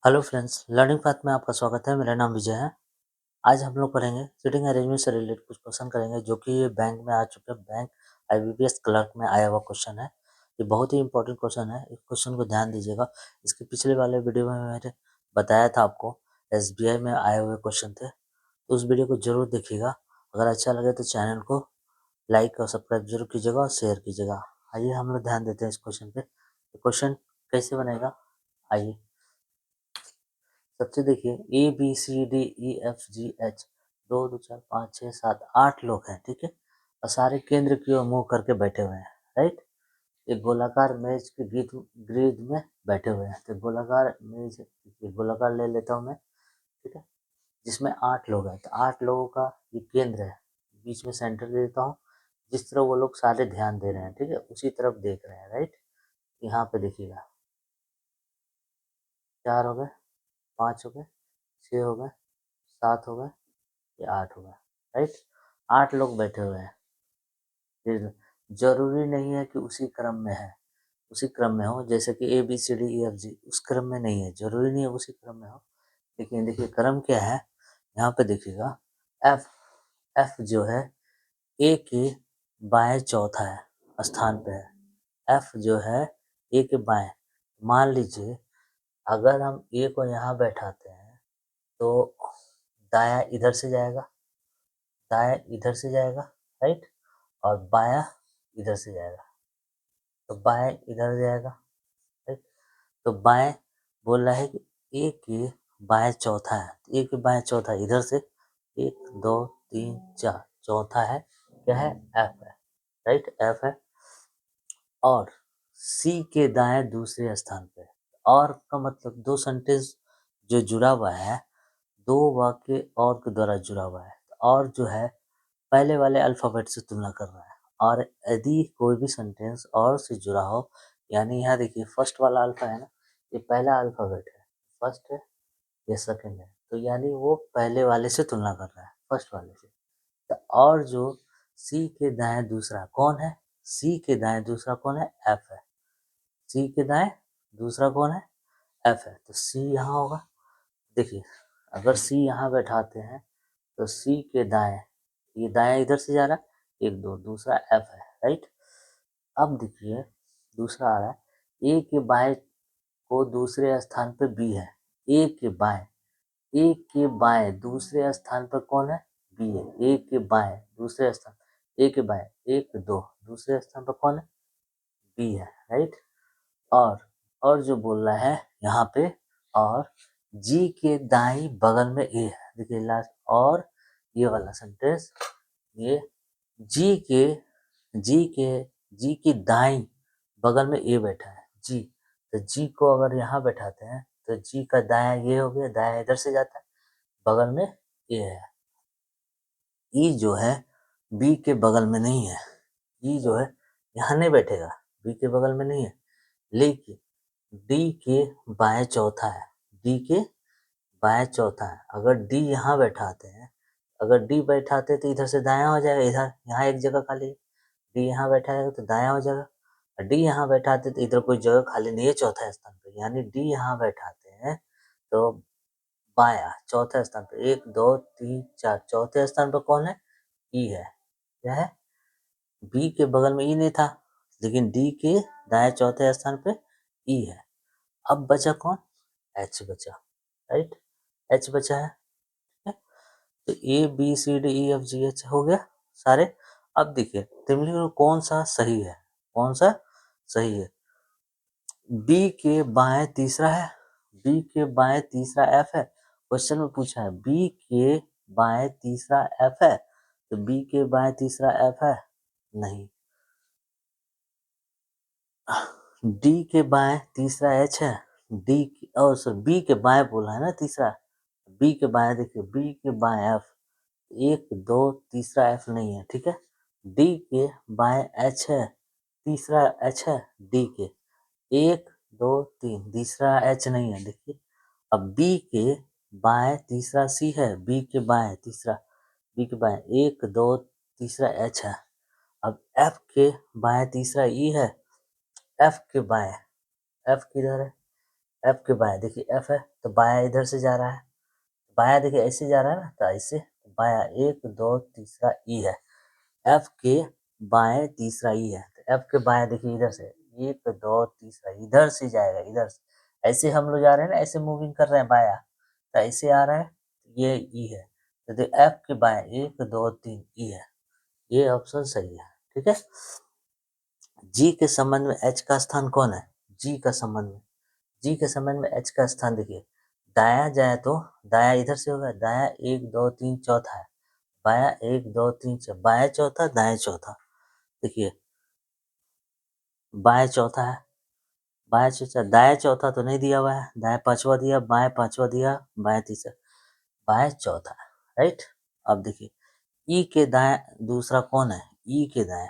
Hello friends, learning path में आपका स्वागत है। मेरा नाम विजय है। आज हम लोग पढ़ेंगे सीटिंग अरेंजमेंट से रिलेटेड कुछ क्वेश्चन करेंगे जो कि ये बैंक में आ चुके हैं। बैंक आईबीपीएस क्लर्क में आया हुआ क्वेश्चन है। ये बहुत ही इंपॉर्टेंट क्वेश्चन है। इस क्वेश्चन को ध्यान दीजिएगा। इसके पिछले वाले वीडियो में मैंने बताया था आपको एसबीआई में आए हुए क्वेश्चन थे, तो उस वीडियो को जरूर देखिएगा। अगर अच्छा लगे तो चैनल को लाइक और सब्सक्राइब जरूर कीजिएगा और शेयर कीजिएगा। आइए हम लोग ध्यान देते हैं इस क्वेश्चन पे। क्वेश्चन कैसे बनेगा, आइए। सबसे देखिए A B C D E F G H, 2 2 4 5 6 7 8 लोग हैं, ठीक है। और सारे केंद्र की ओर मुंह करके बैठे हुए हैं, राइट। एक गोलाकार मेज के ग्रिड में बैठे हुए हैं। तो गोलाकार मेज, गोलाकार ले लेता हूँ मैं, ठीक है, जिसमें 8 लोग हैं। तो 8 लोगों का ये केंद्र है, बीच में सेंटर दे देता हूँ। जिस तरफ वो लोग सारे ध्यान दे रहे हैं, ठीक है, उसी तरफ देख रहे हैं, राइट। यहाँ पे देखिएगा, 4 हो गए, 5 हो गए, 6 हो गए, 7 हो गए, ये 8 हो गए, राइट। 8 लोग बैठे हुए हैं। फिर जरूरी नहीं है कि उसी क्रम में है, उसी क्रम में हो, जैसे कि A B C D E F G, उस क्रम में नहीं है, जरूरी नहीं है उसी क्रम में हो। लेकिन देखिए क्रम क्या है, यहाँ पे देखिएगा, एफ, एफ जो है ए के बाएं चौथा है स्थान पे है। एफ जो है ए के बाएं, मान लीजिए अगर हम ए को यहाँ बैठाते हैं तो दाया इधर से जाएगा, दाया इधर से जाएगा, राइट, और बाया इधर से जाएगा, तो बाएं इधर जाएगा, राइट। तो बाएं बोल रहा है कि ए के बाएं चौथा है, तो ए के बाएं चौथा इधर से 1 2 3 4 चौथा है, क्या है, एफ है, राइट, एफ है। और सी के दाएं दूसरे स्थान पे, और का मतलब दो सेंटेंस जो जुड़ा हुआ है, दो वाक्य और के द्वारा जुड़ा हुआ है। और जो है पहले वाले अल्फ़ाबेट से तुलना कर रहा है। और यदि कोई भी सेंटेंस और से जुड़ा हो, यानी यहाँ देखिए फर्स्ट वाला अल्फ़ा है ना, ये पहला अल्फ़ाबेट है, फर्स्ट है, ये सेकंड है, तो यानी वो पहले वाले से तुलना कर रहा है, फर्स्ट वाले से। तो और जो सी के दाएं दूसरा कौन है, सी के दाएं दूसरा कौन है, एफ है। सी के दाएं दूसरा कौन है, एफ है। तो सी यहाँ होगा। देखिए अगर सी यहाँ बैठाते हैं तो सी के दाएं, ये दाएं इधर से जा रहा है, 1 2, दूसरा एफ है, राइट। अब देखिए दूसरा आ रहा है, ए के बाएं को दूसरे स्थान पे बी है। ए के बाएं, ए के बाएं दूसरे स्थान पर कौन है, बी है। ए के बाएं दूसरे स्थान, ए के बाएं 1 2 दूसरे स्थान पर कौन है, बी है, राइट। और जो बोल रहा है यहाँ पे, और जी के दाई बगल में ए है। देखिए लास्ट, और ये वाला सेंटेंस, ये जी के जी के जी की दाई बगल में ए बैठा है, जी। तो जी को अगर यहाँ बैठाते हैं तो जी का दाया ये हो गया, दाया इधर से जाता है, बगल में ए है। ई जो है बी के बगल में नहीं है, ई जो है यहाँ नहीं बैठेगा, बी के बगल में नहीं है। लेकिन डी के बाएं चौथा है, डी के बाएं चौथा है। अगर डी यहाँ बैठाते हैं, अगर डी बैठाते तो इधर से दायां हो जाएगा, इधर यहाँ एक जगह खाली है, डी यहाँ बैठाएगा तो दायां हो जाएगा। डी यहाँ बैठाते तो इधर कोई जगह खाली नहीं है चौथा स्थान पे, यानी डी यहाँ बैठाते हैं तो बाया चौथे स्थान पे, 1 2 3 4 चौथे स्थान पर कौन है, ई है। क्या है, बी के बगल में ई नहीं था, लेकिन डी के दाएं चौथे स्थान पे ई है। अब बचा कौन, एच बचा, राइट, एच बचा है, ठीक है? तो A B C D E F G H हो गया सारे। अब देखिए निम्नलिखित में कौन सा सही है, कौन सा सही है। बी के बाएं तीसरा है, बी के बाएं तीसरा एफ है। क्वेश्चन में पूछा है बी के बाएं तीसरा एफ है, तो बी के बाएं तीसरा एफ है, नहीं। डी के बाएं तीसरा एच है, डी और सर बी के बाएं बोला है ना तीसरा, बी के बाएं देखिए, बी के बाएं एफ, 1 2 तीसरा एफ नहीं है, ठीक है। डी के बाएं एच है, तीसरा एच है डी के, 1 2 3 तीसरा एच नहीं है, देखिए। अब बी के बाएं तीसरा सी है, बी के बाएं तीसरा, बी के बाएं 1 2 तीसरा एच है। अब एफ के बाएं तीसरा ई है, एफ के बाएं, एफ किधर है, एफ के बाएं, देखिए एफ है तो बायां इधर से जा रहा है, बायां देखिए ऐसे जा रहा है ना, तो ऐसे बायां 1 2 तीसरा ई है, एफ के बाएं तीसरा ई है, तो एफ के बाएं देखिए इधर से 1 2 तीसरा इधर से जाएगा, इधर से ऐसे हम लोग जा रहे हैं ना, ऐसे मूविंग कर रहे हैं बायां, तो ऐसे आ रहा है, ये ई है, तो एफ के बाएं 1 2 3 ई है, ये ऑप्शन सही है। ठीक है, जी के संबंध में एच का स्थान कौन है, जी का संबंध में, जी के संबंध में एच का स्थान देखिए, दाया जाए तो दाया इधर से होगा, दाया 1 2 3 चौथा है, बाया 1 2 3 बाया चौथा, दाएं चौथा, देखिए बाएं चौथा है, बाएं चौथा, दाएं चौथा तो नहीं दिया हुआ है, दाएं पांचवा दिया, बाएं पांचवा दिया, बाएं तीसरा, बाएं चौथा, राइट। अब देखिए ई के दाएं दूसरा कौन है, ई के दाएं,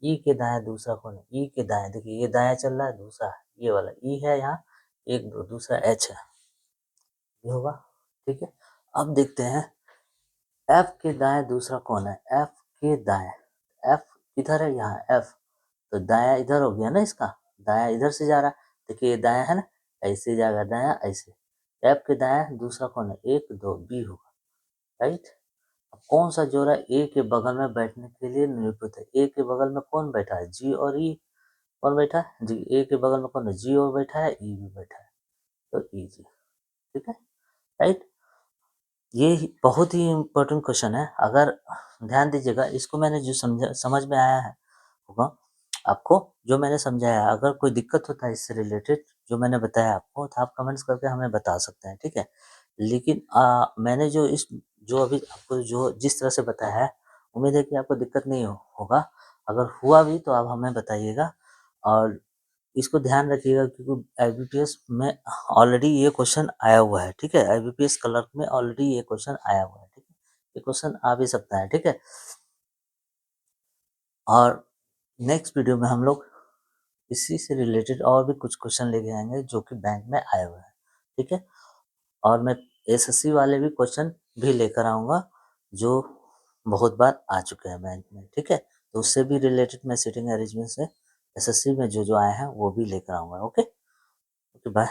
ई के दाएं दूसरा कौन है, ई के दाएं देखिए ये दाएं चल रहा है, दूसरा ये वाला ई है यहाँ, 1 2 दूसरा एच है, ये होगा। ठीक है, अब देखते हैं एफ के दाएं दूसरा कौन है, एफ के दाएं, एफ किधर है, यहाँ एफ, तो दाया इधर हो गया ना इसका, दाया इधर से जा रहा है, देखिए ये दाया है ना, ऐसे जाएगा दाया ऐसे, एफ के दाया दूसरा कौन है, 1 2 बी होगा, राइट। अब कौन सा जोड़ा ए के बगल में बैठने के लिए निरूपित है, ए के बगल में कौन बैठा है, जी और ई, कौन बैठा है जी, ए के बगल में कौन है, जी और बैठा है, ई भी बैठा है, तो ई जी, ठीक है, राइट। ये बहुत ही इम्पोर्टेंट क्वेश्चन है, अगर ध्यान दीजिएगा, इसको मैंने जो समझ में आया है होगा आपको, जो मैंने समझाया, अगर कोई दिक्कत होता है इससे रिलेटेड जो मैंने बताया आपको, तो आप कमेंट्स करके हमें बता सकते हैं, ठीक है। लेकिन मैंने जो अभी आपको जो जिस तरह से बताया है, उम्मीद है कि आपको दिक्कत नहीं होगा, अगर हुआ भी तो आप हमें बताइएगा, और इसको ध्यान रखिएगा क्योंकि आईबीपीएस में ऑलरेडी ये क्वेश्चन आया हुआ है, ठीक है, आईबीपीएस क्लर्क में ऑलरेडी ये क्वेश्चन आया हुआ है, ठीक है, ये क्वेश्चन आ भी सकता है, ठीक है। और नेक्स्ट वीडियो में हम लोग इसी से रिलेटेड और भी कुछ क्वेश्चन लेके आएंगे जो कि बैंक में आए हुए हैं, ठीक है, और मैं एसएससी वाले भी क्वेश्चन भी लेकर आऊँगा जो बहुत बार आ चुके हैं बैंक में, ठीक है, तो उससे भी रिलेटेड मैं सीटिंग अरेंजमेंट से एसएससी में जो आए हैं वो भी लेकर आऊँगा। Okay, okay, bye.